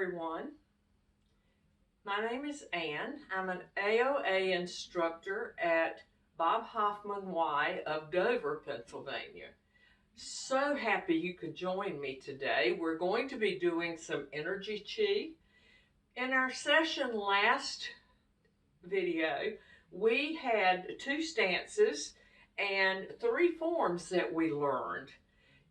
everyone. My name is Ann. I'm an AOA instructor at Bob Hoffman Y of Dover, Pennsylvania. So happy you could join me today. We're going to be doing some energy chi. In our session last video, we had 2 stances and 3 forms that we learned.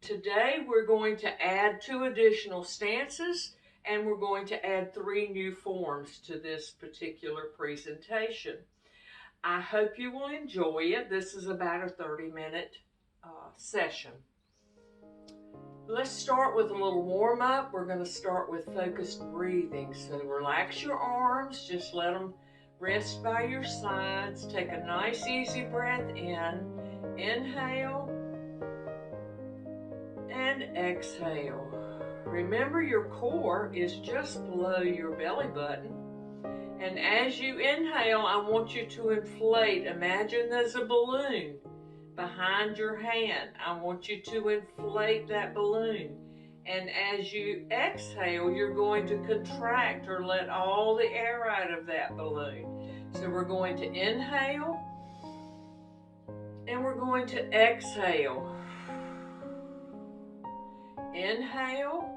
Today we're going to add 2 additional stances and we're going to add 3 new forms to this particular presentation. I hope you will enjoy it. This is about a 30-minute session. Let's start with a little warm-up. We're going to start with focused breathing. So relax your arms, just let them rest by your sides. Take a nice easy breath in. Inhale and exhale. Remember, your core is just below your belly button. And as you inhale, I want you to inflate. Imagine there's a balloon behind your hand. I want you to inflate that balloon. And as you exhale, you're going to contract or let all the air out of that balloon. So we're going to inhale and we're going to exhale. Inhale,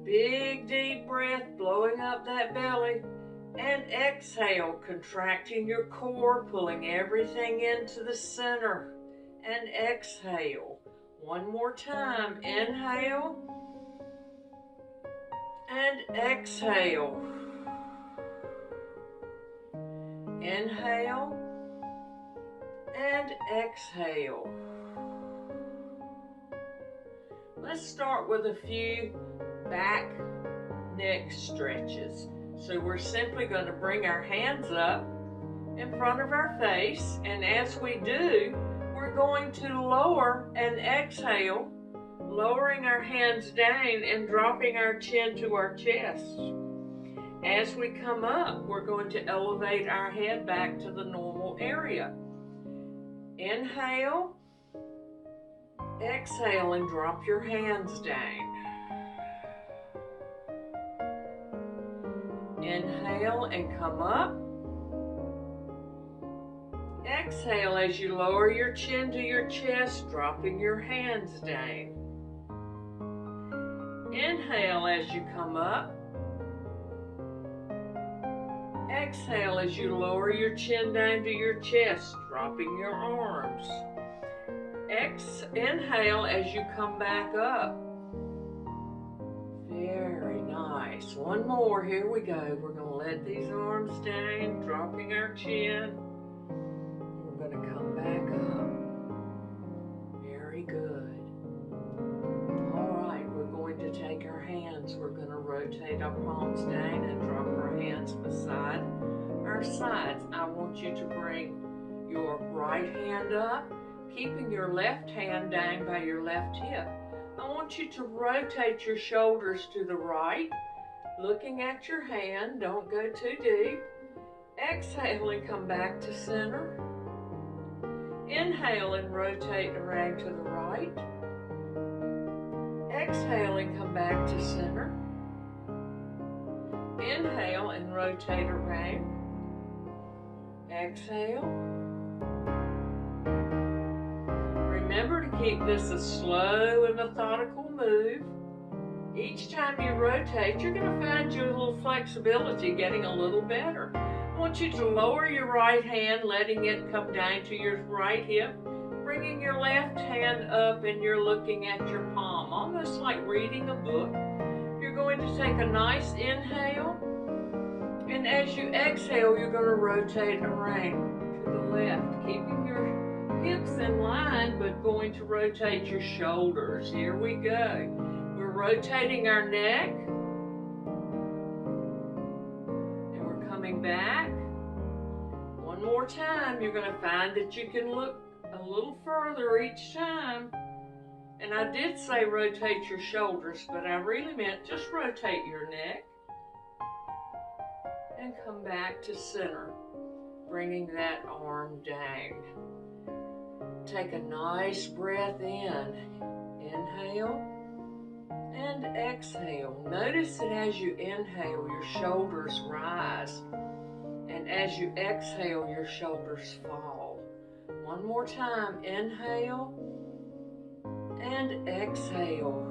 big deep breath, blowing up that belly, and exhale, contracting your core, pulling everything into the center, and exhale. One more time, inhale, and exhale. Inhale, and exhale. Let's start with a few back neck stretches. So we're simply going to bring our hands up in front of our face, and as we do, we're going to lower and exhale, lowering our hands down and dropping our chin to our chest. As we come up, we're going to elevate our head back to the normal area. Inhale, exhale, and drop your hands down. Inhale and come up. Exhale as you lower your chin to your chest, dropping your hands down. Inhale as you come up. Exhale as you lower your chin down to your chest, dropping your arms. Inhale as you come back up. Very nice. One more. Here we go. We're going to let these arms down, dropping our chin. We're going to come back up. Very good. All right. We're going to take our hands. We're going to rotate our palms down and drop our hands beside our sides. I want you to bring your right hand up, keeping your left hand down by your left hip. I want you to rotate your shoulders to the right, looking at your hand. Don't go too deep. Exhale and come back to center. Inhale and rotate around to the right. Exhale and come back to center. Inhale and rotate around. Exhale. Remember to keep this a slow and methodical move. Each time you rotate, you're going to find your little flexibility getting a little better. I want you to lower your right hand, letting it come down to your right hip, bringing your left hand up, and you're looking at your palm, almost like reading a book. You're going to take a nice inhale, and as you exhale, you're going to rotate around to the left, keeping your hips in line, but going to rotate your shoulders. Here we go. We're rotating our neck, and we're coming back. One more time. You're going to find that you can look a little further each time. And I did say rotate your shoulders, but I really meant just rotate your neck and come back to center, bringing that arm down. Take a nice breath in. Inhale and exhale. Notice that as you inhale, your shoulders rise, and as you exhale, your shoulders fall. One more time, inhale and exhale.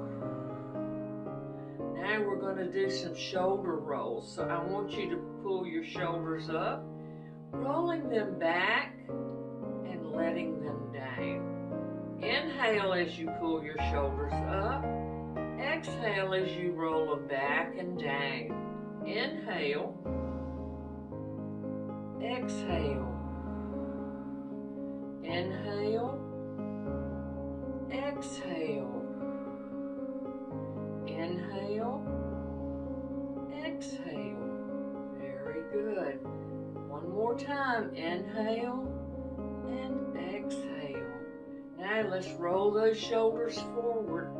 Now we're going to do some shoulder rolls. So I want you to pull your shoulders up, rolling them back and letting them down. Inhale as you pull your shoulders up. Exhale as you roll them back and down. Inhale. Exhale. Inhale. Exhale. Inhale, exhale. Very good. One more time. Inhale and exhale. Now let's roll those shoulders forward.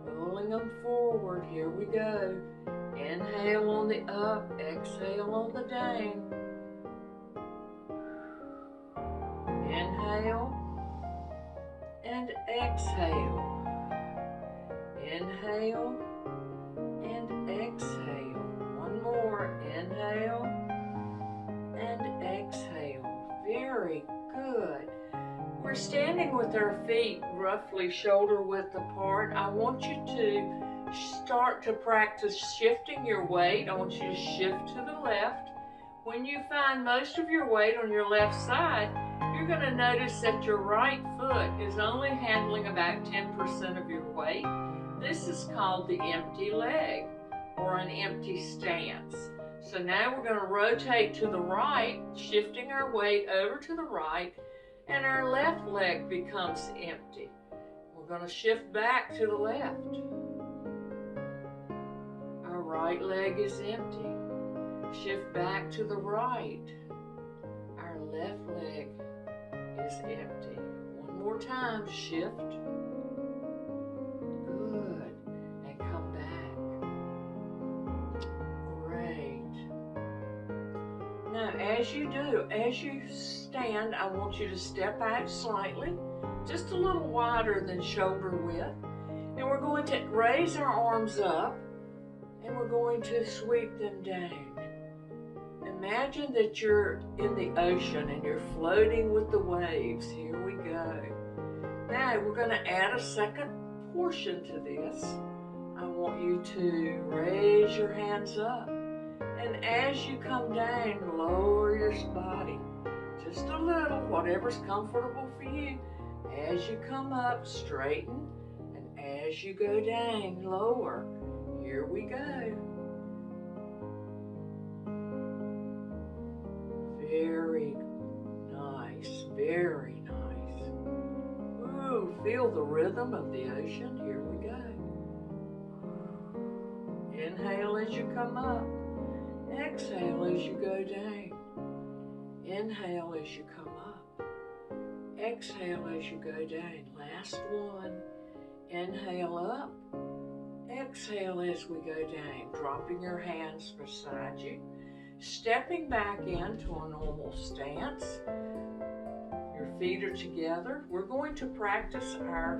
Rolling them forward. Here we go. Inhale on the up, exhale on the down. Inhale and exhale. Inhale and exhale. One more. Inhale and exhale. Very good. We're standing with our feet roughly shoulder width apart. I want you to start to practice shifting your weight. I want you to shift to the left. When you find most of your weight on your left side, you're going to notice that your right foot is only handling about 10% of your weight. This is called the empty leg or an empty stance. So now we're going to rotate to the right, shifting our weight over to the right, and our left leg becomes empty. We're going to shift back to the left. Our right leg is empty. Shift back to the right. Our left leg is empty. One more time, shift. Good. And come back. Great. Now, as you stand, I want you to step out slightly, just a little wider than shoulder width. And we're going to raise our arms up, and we're going to sweep them down. Imagine that you're in the ocean and you're floating with the waves. Here we go. Now we're going to add a second portion to this. I want you to raise your hands up. And as you come down, lower your body. Just a little, whatever's comfortable for you. As you come up, straighten. And as you go down, lower. Here we go. Very nice, very nice. Ooh, feel the rhythm of the ocean. Here we go. Inhale as you come up. Exhale as you go down. Inhale as you come up. Exhale as you go down. Last one. Inhale up. Exhale as we go down. Dropping your hands beside you. Stepping back into a normal stance. Your feet are together. We're going to practice our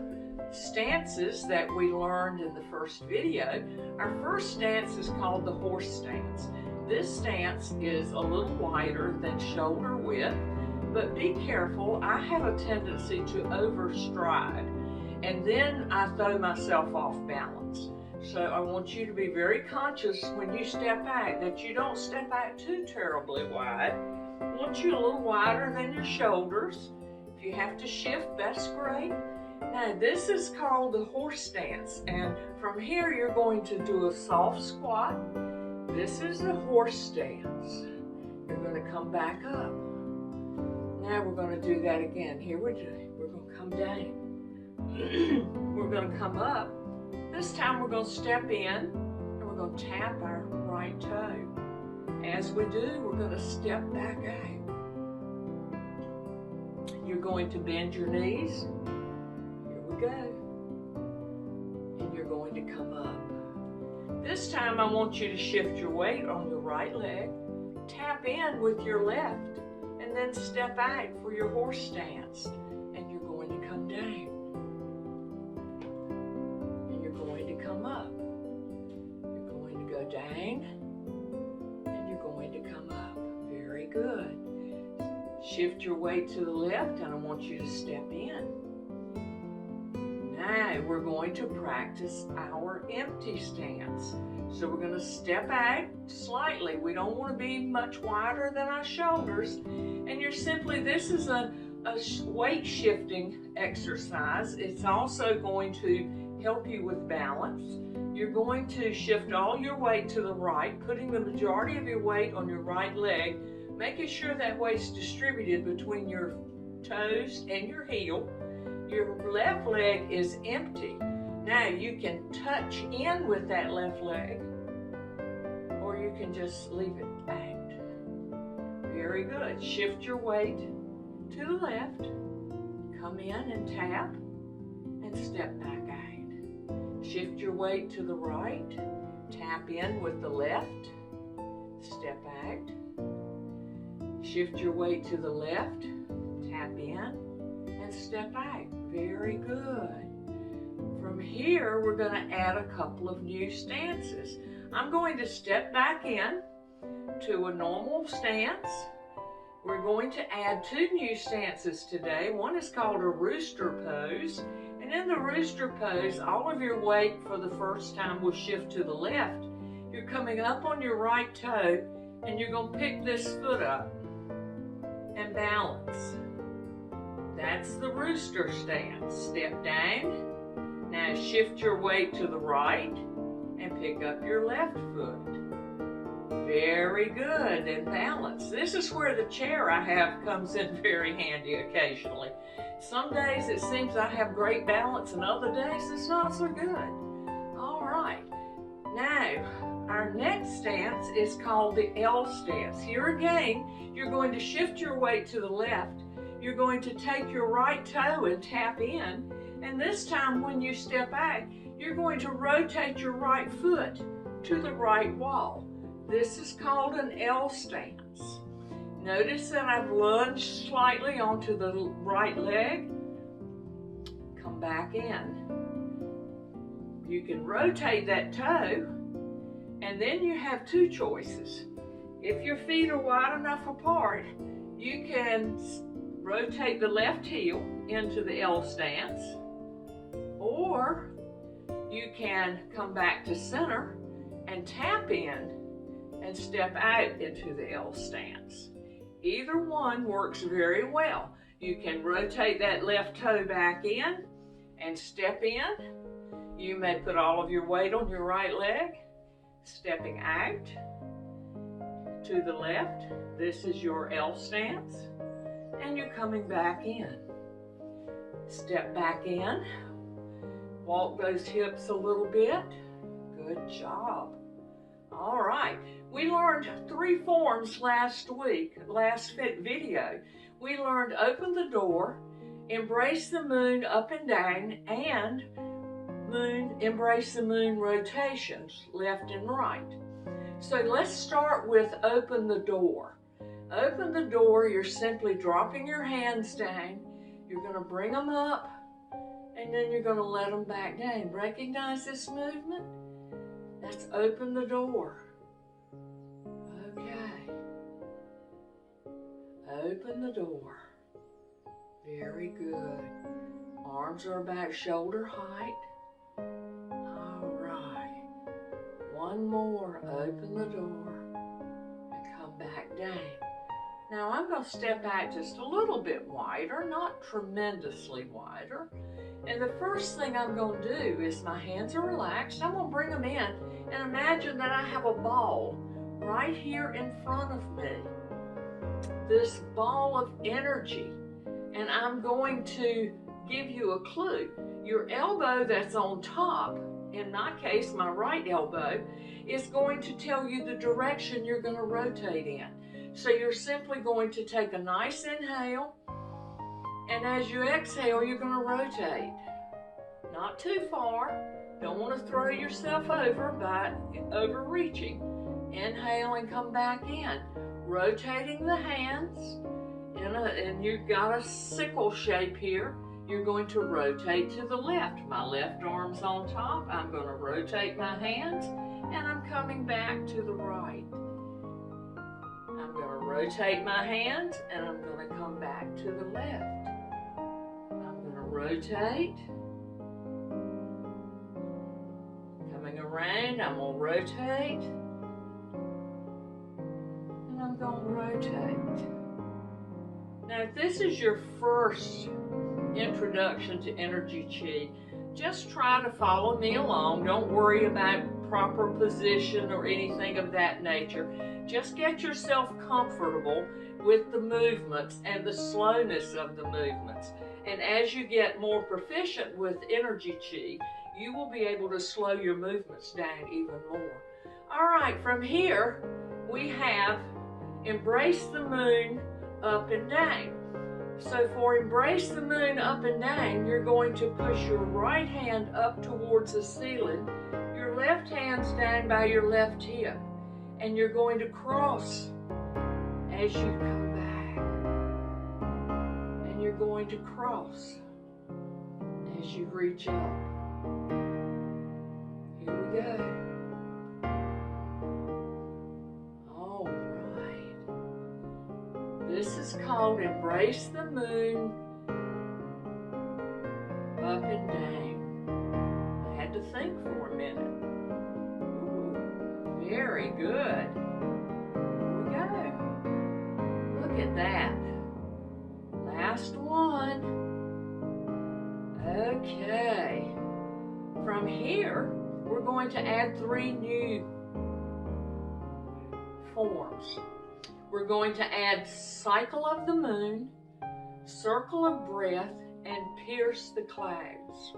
stances that we learned in the first video. Our first stance is called the horse stance. This stance is a little wider than shoulder width, but be careful. I have a tendency to overstride, and then I throw myself off balance. So I want you to be very conscious when you step out that you don't step out too terribly wide. I want you a little wider than your shoulders. If you have to shift, that's great. Now this is called the horse stance, and from here you're going to do a soft squat. This is the horse stance. You're going to come back up. Now we're going to do that again. Here we're going to come down. We're going to come up. This time we're going to step in and we're going to tap our right toe. As we do, we're going to step back out. You're going to bend your knees. Here we go. And you're going to come up. This time I want you to shift your weight on your right leg, tap in with your left, and then step out for your horse stance. And you're going to come down. good. Shift your weight to the left, and I want you to step in. Now we're going to practice our empty stance. So we're going to step out slightly. We don't want to be much wider than our shoulders. And this is a weight shifting exercise. It's also going to help you with balance. You're going to shift all your weight to the right, putting the majority of your weight on your right leg, making sure that weight's distributed between your toes and your heel. Your left leg is empty. Now you can touch in with that left leg, or you can just leave it out. Very good. Shift your weight to the left, come in and tap, and step back out. Shift your weight to the right, tap in with the left, step out. Shift your weight to the left, tap in, and step out. Very good. From here, we're going to add a couple of new stances. I'm going to step back in to a normal stance. We're going to add two new stances today. One is called a Rooster Pose. And in the Rooster Pose, all of your weight for the first time will shift to the left. You're coming up on your right toe, and you're going to pick this foot up and balance. That's the Rooster stance. Step down. Now shift your weight to the right and pick up your left foot. Very good, and balance. This is where the chair I have comes in very handy occasionally. Some days it seems I have great balance, and other days it's not so good. All right, now our next stance is called the L stance. Here again, you're going to shift your weight to the left. You're going to take your right toe and tap in, and this time when you step back, you're going to rotate your right foot to the right wall. This is called an L stance. Notice that I've lunged slightly onto the right leg. Come back in. You can rotate that toe, and then you have two choices. If your feet are wide enough apart, you can rotate the left heel into the L stance, or you can come back to center and tap in and step out into the L stance. Either one works very well. You can rotate that left toe back in and step in. You may put all of your weight on your right leg, stepping out to the left. This is your L stance, and you're coming back in. Step back in, walk those hips a little bit. Good job. All right, we learned three forms last video. We learned open the door, embrace the moon up and down, and embrace the moon rotations, left and right. So let's start with open the door. Open the door, you're simply dropping your hands down. You're going to bring them up, and then you're going to let them back down. Recognize this movement? That's open the door. Okay. Open the door. Very good. Arms are about shoulder height. All right. One more. Open the door and come back down. Now I'm going to step out just a little bit wider, not tremendously wider. And the first thing I'm going to do is my hands are relaxed. I'm going to bring them in and imagine that I have a ball right here in front of me. This ball of energy. And I'm going to give you a clue. Your elbow that's on top, in my case, my right elbow, is going to tell you the direction you're going to rotate in. So you're simply going to take a nice inhale, and as you exhale, you're going to rotate. Not too far. Don't want to throw yourself over by overreaching. Inhale and come back in. Rotating the hands, and you've got a sickle shape here. You're going to rotate to the left. My left arm's on top. I'm going to rotate my hands, and I'm coming back to the right. I'm going to rotate my hands and I'm going to come back to the left. I'm going to rotate. Coming around, I'm going to rotate. And I'm going to rotate. Now, if this is your first introduction to Energy Chi, just try to follow me along. Don't worry about proper position or anything of that nature. Just get yourself comfortable with the movements and the slowness of the movements. And as you get more proficient with Energy Chi, you will be able to slow your movements down even more. All right, from here, we have Embrace the Moon up and down. So for Embrace the Moon up and down, you're going to push your right hand up towards the ceiling, your left hand's down by your left hip, and you're going to cross as you come back. And you're going to cross as you reach up. Here we go. This is called Embrace the Moon up and down. I had to think for a minute. Ooh, very good. Here we go. Look at that. Last one. Okay. From here, we're going to add 3 new forms. We're going to add Cycle of the Moon, Circle of Breath, and Pierce the Clouds.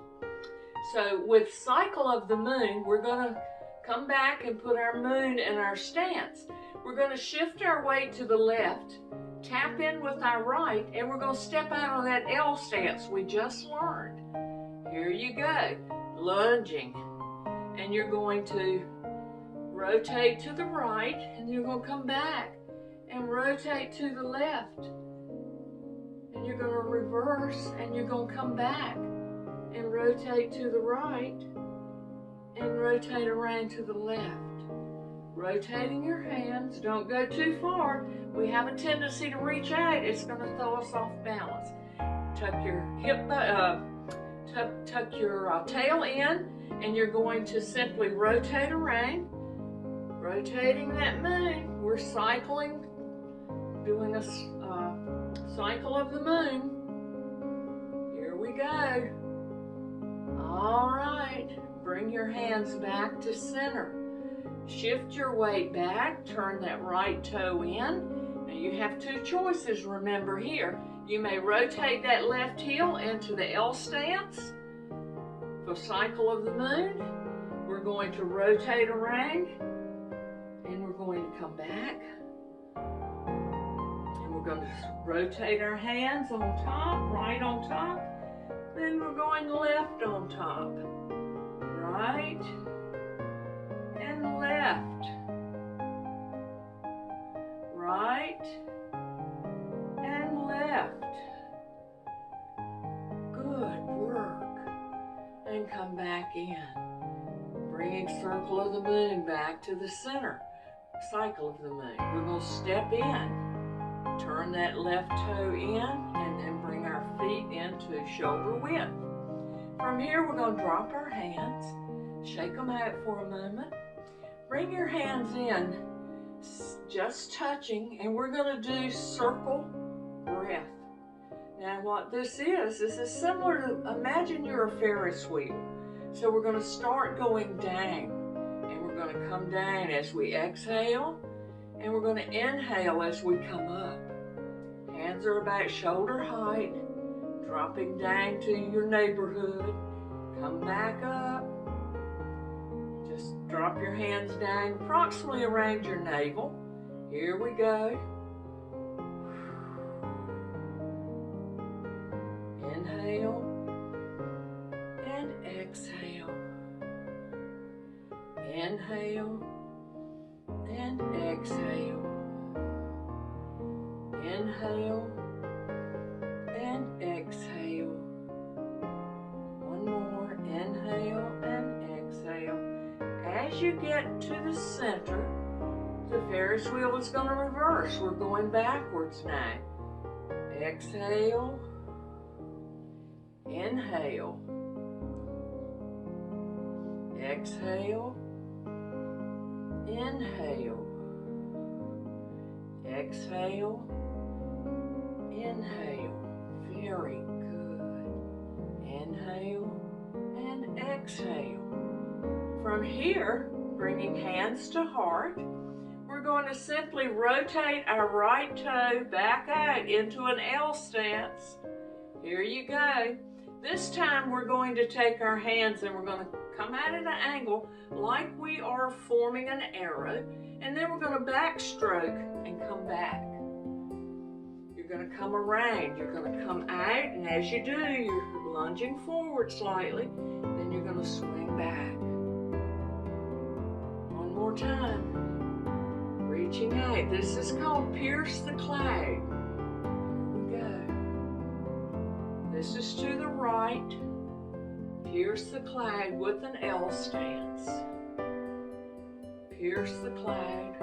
So with Cycle of the Moon, we're going to come back and put our moon in our stance. We're going to shift our weight to the left, tap in with our right, and we're going to step out of that L stance we just learned. Here you go, lunging. And you're going to rotate to the right, and you're going to come back and rotate to the left, and you're going to reverse, and you're going to come back and rotate to the right and rotate around to the left, rotating your hands. Don't go too far. We have a tendency to reach out. It's going to throw us off balance. Tuck your hip, tuck your tail in, and you're going to simply rotate around, rotating that moon. We're cycling, doing a cycle of the moon. Here we go. All right, bring your hands back to center. Shift your weight back, turn that right toe in. Now you have 2 choices, remember here. You may rotate that left heel into the L stance for cycle of the moon. We're going to rotate around, and we're going to come back. We're going to rotate our hands on top, right on top. Then we're going left on top. Right and left. Right and left. Good work. And come back in. Bringing Circle of the Moon back to the center. Cycle of the Moon. We're going to step in. Turn that left toe in, and then bring our feet into shoulder width. From here, we're going to drop our hands, shake them out for a moment. Bring your hands in, just touching, and we're going to do circle breath. Now, what this is similar to, imagine you're a Ferris wheel. So we're going to start going down, and we're going to come down as we exhale, and we're going to inhale as we come up. Hands are about shoulder height, dropping down to your neighborhood. Come back up. Just drop your hands down approximately around your navel. Here we go. Inhale and exhale. Inhale and exhale. Inhale and exhale. One more. Inhale and exhale. As you get to the center, The Ferris wheel is going to reverse. We're going backwards now. Exhale. Inhale. Exhale. Inhale. Exhale. Inhale. Very good. Inhale and exhale. From here, bringing hands to heart, we're going to simply rotate our right toe back out into an L stance. Here you go. This time we're going to take our hands and we're going to come out at an angle like we are forming an arrow, and then we're going to backstroke and come back. You're going to come around, you're going to come out, and as you do, you're lunging forward slightly, then you're going to swing back. One more time. Reaching out. This is called pierce the cloud. Here we go. This is to the right. Pierce the cloud with an L stance. Pierce the cloud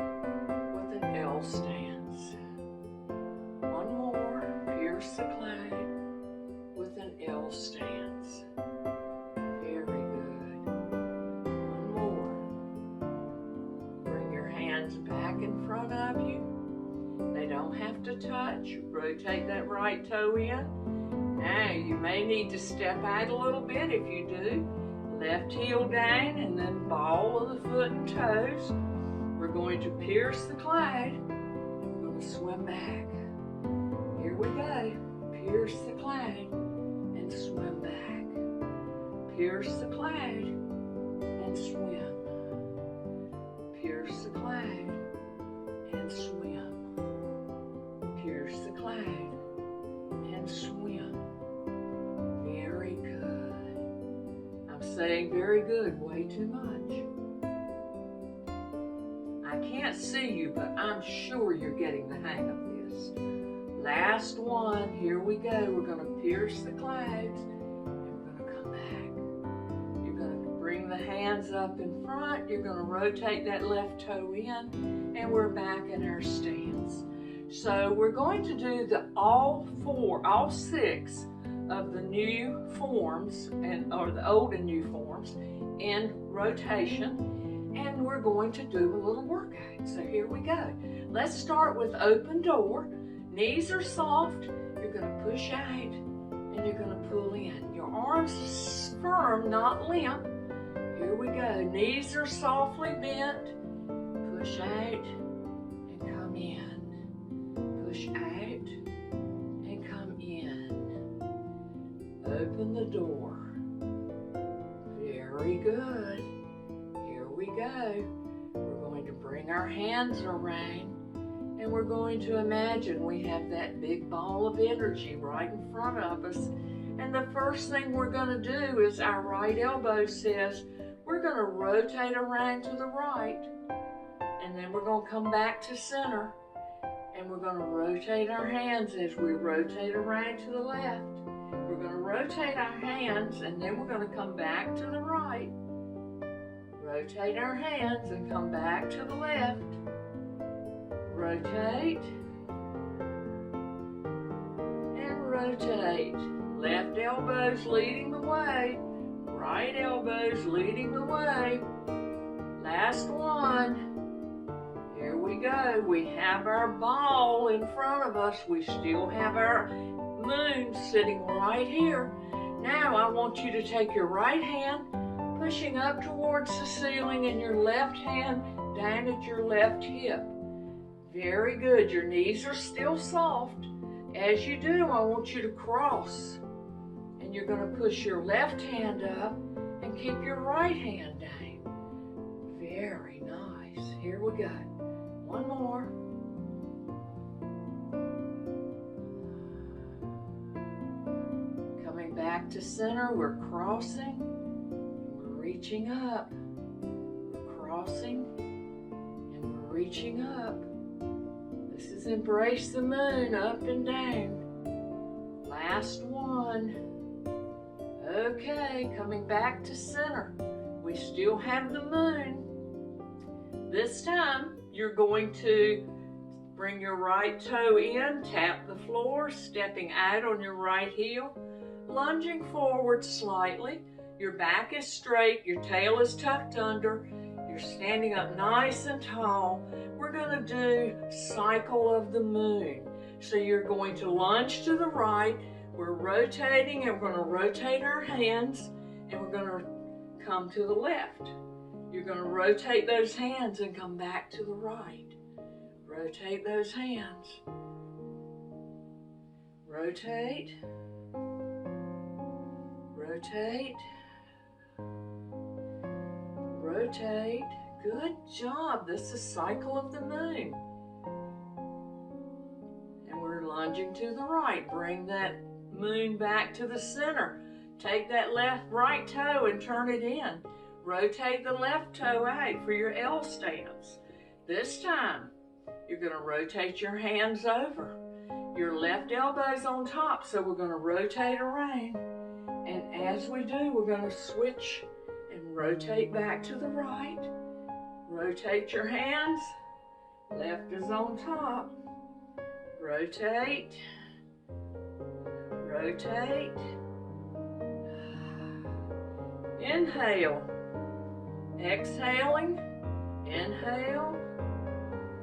with an L stance. One more. Pierce the cloud with an L stance. Very good. One more. Bring your hands back in front of you. They don't have to touch. Rotate that right toe in. Now, you may need to step out a little bit. If you do, left heel down and then ball of the foot and toes. We're going to pierce the cloud and we're going to swim back. Here we go. Pierce the cloud and swim back. Pierce the cloud and swim. Pierce the cloud and swim. Pierce the cloud and swim. Very good. I'm saying very good way too much. I can't see you, but I'm sure you're getting the hang of this. Last one. Here we go. We're going to pierce the clouds and we're going to come back. You're going to bring the hands up in front. You're going to rotate that left toe in and we're back in our stance. So we're going to do all six of the new forms, or the old and new forms, in rotation, and we're going to do a little workout. So here we go. Let's start with open door. Knees are soft. You're going to push out and you're going to pull in. Your arms firm, not limp. Here we go. Knees are softly bent. Push out and come in. Push out and come in. Open the door. Very good. Here we go. We're going to bring our hands around and we're going to imagine we have that big ball of energy right in front of us. And the first thing we're going to do is our right elbow says we're going to rotate around to the right. And then we're going to come back to center. And we're going to rotate our hands as we rotate around to the left. We're going to rotate our hands and then we're going to come back to the right. Rotate our hands and come back to the left. Rotate and rotate. Left elbows leading the way. Right elbows leading the way. Last one. Here we go. We have our ball in front of us. We still have our moon sitting right here. Now I want you to take your right hand, pushing up towards the ceiling, and your left hand down at your left hip. Very good. Your knees are still soft. As you do, I want you to cross. And you're going to push your left hand up and keep your right hand down. Very nice. Here we go. One more. Coming back to center, we're crossing. We're reaching up. We're crossing and we're reaching up. This is embrace the moon, up and down. Last one. Okay, coming back to center. We still have the moon. This time, you're going to bring your right toe in, tap the floor, stepping out on your right heel, lunging forward slightly. Your back is straight, your tail is tucked under, you're standing up nice and tall. We're going to do cycle of the moon. So you're going to lunge to the right, we're rotating, and we're going to rotate our hands, and we're going to come to the left. You're going to rotate those hands and come back to the right. Rotate those hands. Rotate. Rotate. Rotate. Good job. This is cycle of the moon. And we're lunging to the right. Bring that moon back to the center. Take that right toe and turn it in. Rotate the left toe out for your L stance. This time, you're going to rotate your hands over. Your left elbow's on top, so we're going to rotate around. And as we do, we're going to switch and rotate back to the right. Rotate your hands. Left is on top. Rotate. Rotate. Inhale. Exhaling. Inhale.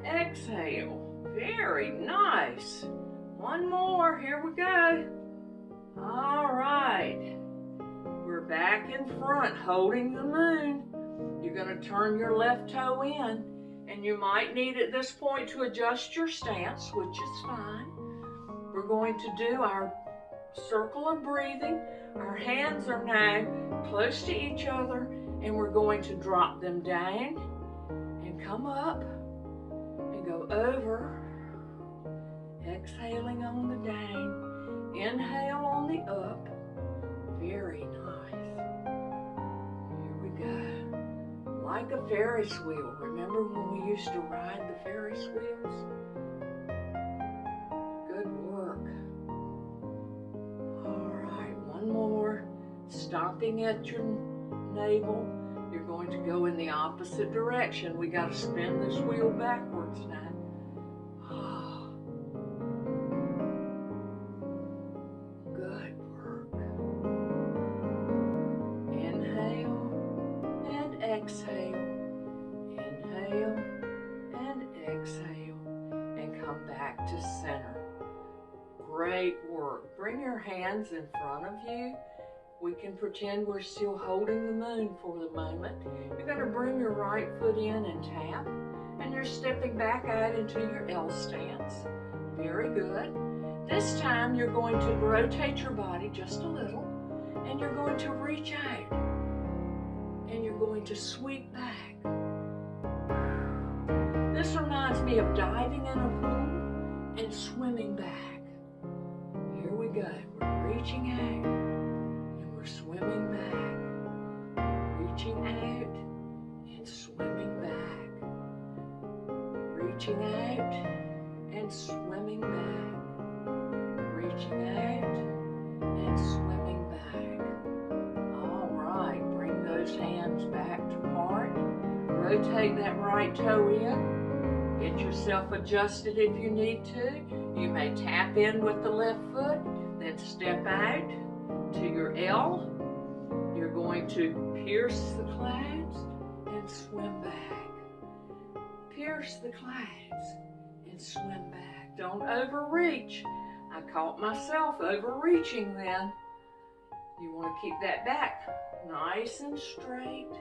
Exhale. Very nice. One more. Here we go. All right. We're back in front, holding the moon. You're going to turn your left toe in, and you might need at this point to adjust your stance, which is fine. We're going to do our circle of breathing. Our hands are now close to each other, and we're going to drop them down and come up and go over. Exhaling on the down. Inhale on the up. Very nice. Here we go. Like a Ferris wheel. Remember when we used to ride the Ferris wheels? Good work. All right, one more. Stopping at your navel. You're going to go in the opposite direction. We got to spin this wheel backwards now. Good work. Inhale and exhale. Inhale and exhale. And come back to center. Great work. Bring your hands in front of you. We can pretend we're still holding the moon for the moment. You're going to bring your right foot in and tap, and you're stepping back out into your L stance. Very good. This time you're going to rotate your body just a little, and you're going to reach out, and you're going to sweep back. This reminds me of diving in a pool and swimming back. Here we go. We're reaching out. We're swimming back, reaching out and swimming back, reaching out and swimming back, reaching out and swimming back. All right, bring those hands back to heart. Rotate that right toe in. Get yourself adjusted if you need to. You may tap in with the left foot, then step out to your L. You're going to pierce the clouds and swim back. Pierce the clouds and swim back. Don't overreach. I caught myself overreaching then. You want to keep that back nice and straight.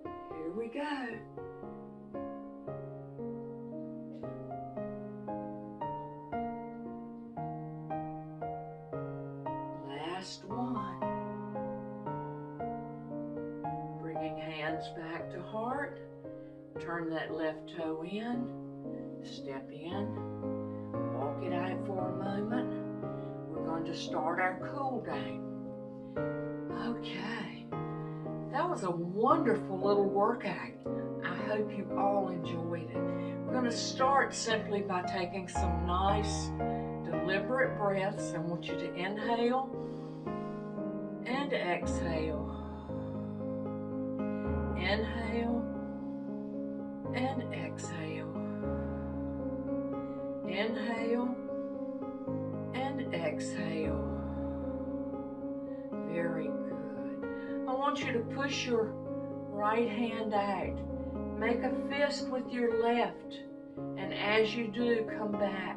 Here we go. Last one. Bringing hands back to heart. Turn that left toe in. Step in. Walk it out for a moment. We're going to start our cool down. Okay. That was a wonderful little workout. I hope you all enjoyed it. We're going to start simply by taking some nice, deliberate breaths. I want you to inhale and exhale. Inhale and exhale. Inhale and exhale. Very good. I want you to push your right hand out. Make a fist with your left. And as you do, come back.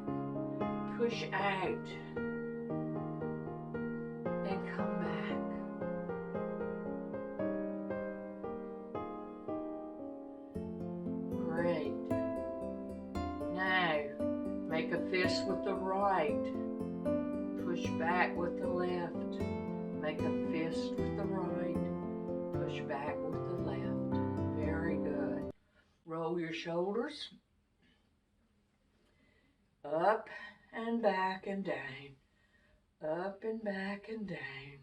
Push out. And come back. Great. Now, make a fist with the right. Push back with the left. Make a fist with the right. Push back with the left. Very good. Roll your shoulders. Up and back and down. Up and back and down.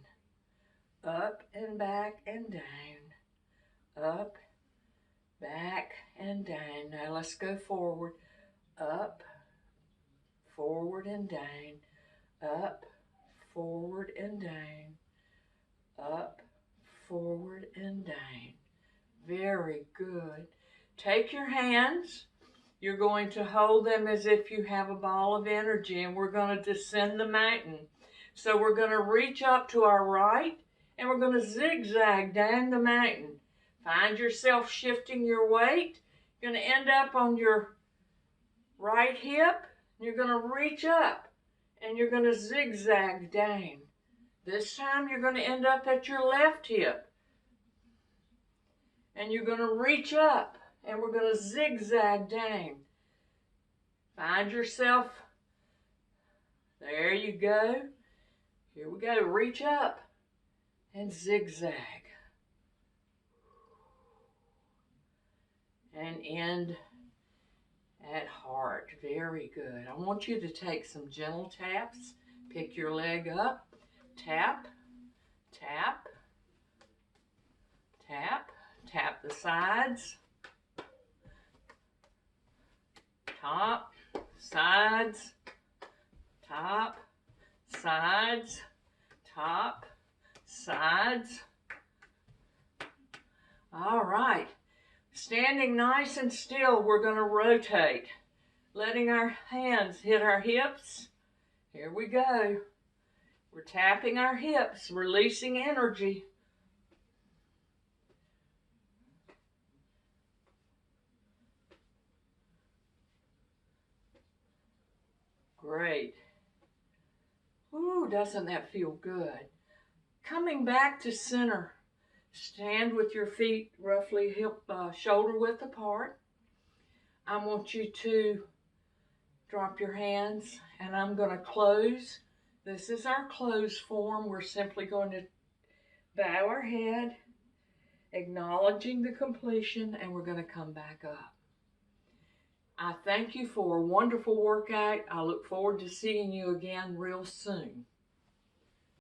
Up and back and down. Up, back and down. Now let's go forward. Up, forward and down. Up, forward and down. Up, forward and down. Very good. Take your hands. You're going to hold them as if you have a ball of energy, and we're going to descend the mountain. So we're going to reach up to our right, and we're going to zigzag down the mountain. Find yourself shifting your weight. You're going to end up on your right hip. You're going to reach up, and you're going to zigzag down. This time you're going to end up at your left hip. And you're going to reach up, and we're going to zigzag down. Find yourself. There you go. Here we go. Reach up and zigzag. And end at heart. Very good. I want you to take some gentle taps. Pick your leg up. Tap, tap, tap, tap the sides, top, sides, top, sides, top, sides. All right. Standing nice and still, we're going to rotate, letting our hands hit our hips. Here we go. We're tapping our hips, releasing energy. Great. Ooh, doesn't that feel good? Coming back to center. Stand with your feet roughly hip, shoulder width apart. I want you to drop your hands, and I'm going to close. This is our close form. We're simply going to bow our head, acknowledging the completion, and we're going to come back up. I thank you for a wonderful workout. I look forward to seeing you again real soon.